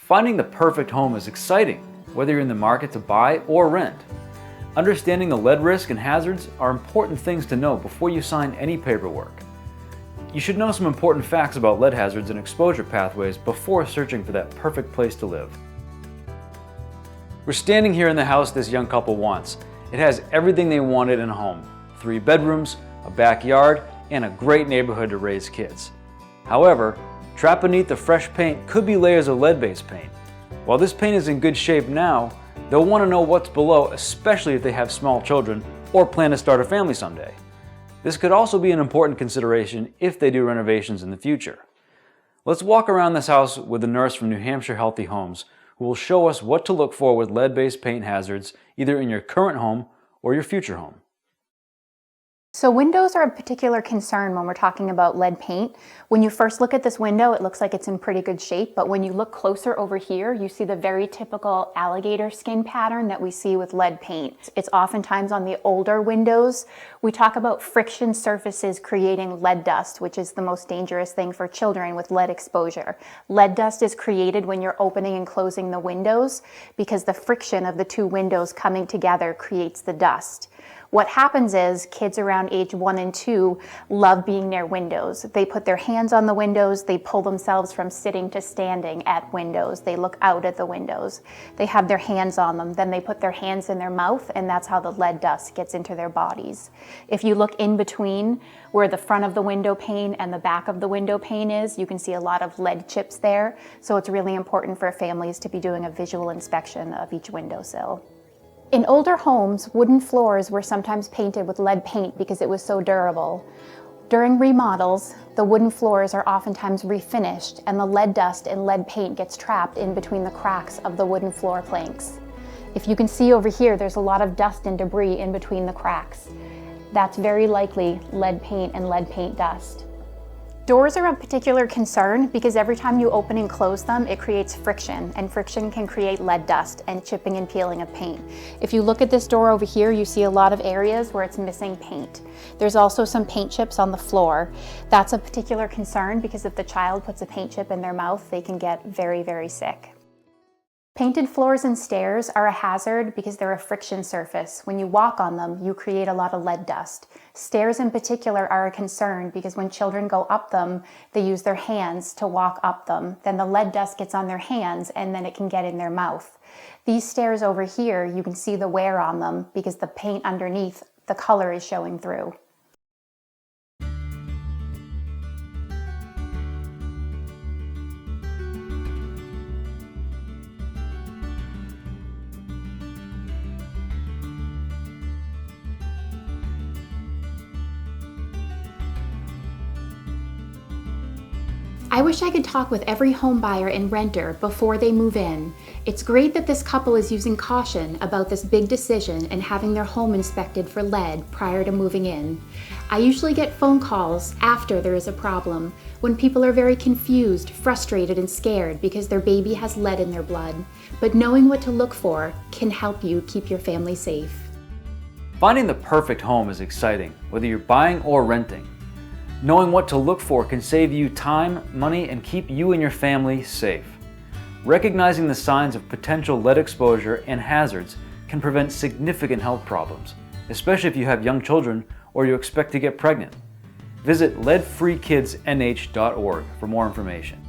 Finding the perfect home is exciting, whether you're in the market to buy or rent. Understanding the lead risk and hazards are important things to know before you sign any paperwork. You should know some important facts about lead hazards and exposure pathways before searching for that perfect place to live. We're standing here in the house this young couple wants. It has everything they wanted in a home: 3 bedrooms, a backyard, and a great neighborhood to raise kids. However, trapped beneath the fresh paint could be layers of lead-based paint. While this paint is in good shape now, they'll want to know what's below, especially if they have small children or plan to start a family someday. This could also be an important consideration if they do renovations in the future. Let's walk around this house with a nurse from New Hampshire Healthy Homes, who will show us what to look for with lead-based paint hazards, either in your current home or your future home. So windows are a particular concern when we're talking about lead paint. When you first look at this window, it looks like it's in pretty good shape, but when you look closer over here, you see the very typical alligator skin pattern that we see with lead paint. It's oftentimes on the older windows. We talk about friction surfaces creating lead dust, which is the most dangerous thing for children with lead exposure. Lead dust is created when you're opening and closing the windows because the friction of the 2 windows coming together creates the dust. What happens is kids around age 1 and 2 love being near windows. They put their hands on the windows, they pull themselves from sitting to standing at windows, they look out at the windows, they have their hands on them, then they put their hands in their mouth, and that's how the lead dust gets into their bodies. If you look in between where the front of the window pane and the back of the window pane is, you can see a lot of lead chips there, so it's really important for families to be doing a visual inspection of each windowsill. In older homes, wooden floors were sometimes painted with lead paint because it was so durable. During remodels, the wooden floors are oftentimes refinished and the lead dust and lead paint gets trapped in between the cracks of the wooden floor planks. If you can see over here, there's a lot of dust and debris in between the cracks. That's very likely lead paint and lead paint dust. Doors are of particular concern because every time you open and close them, it creates friction, and friction can create lead dust and chipping and peeling of paint. If you look at this door over here, you see a lot of areas where it's missing paint. There's also some paint chips on the floor. That's a particular concern because if the child puts a paint chip in their mouth, they can get very, very sick. Painted floors and stairs are a hazard because they're a friction surface. When you walk on them, you create a lot of lead dust. Stairs in particular are a concern because when children go up them, they use their hands to walk up them. Then the lead dust gets on their hands and then it can get in their mouth. These stairs over here, you can see the wear on them because the paint underneath, the color is showing through. I wish I could talk with every home buyer and renter before they move in. It's great that this couple is using caution about this big decision and having their home inspected for lead prior to moving in. I usually get phone calls after there is a problem, when people are very confused, frustrated, and scared because their baby has lead in their blood. But knowing what to look for can help you keep your family safe. Finding the perfect home is exciting, whether you're buying or renting. Knowing what to look for can save you time, money, and keep you and your family safe. Recognizing the signs of potential lead exposure and hazards can prevent significant health problems, especially if you have young children or you expect to get pregnant. Visit leadfreekidsnh.org for more information.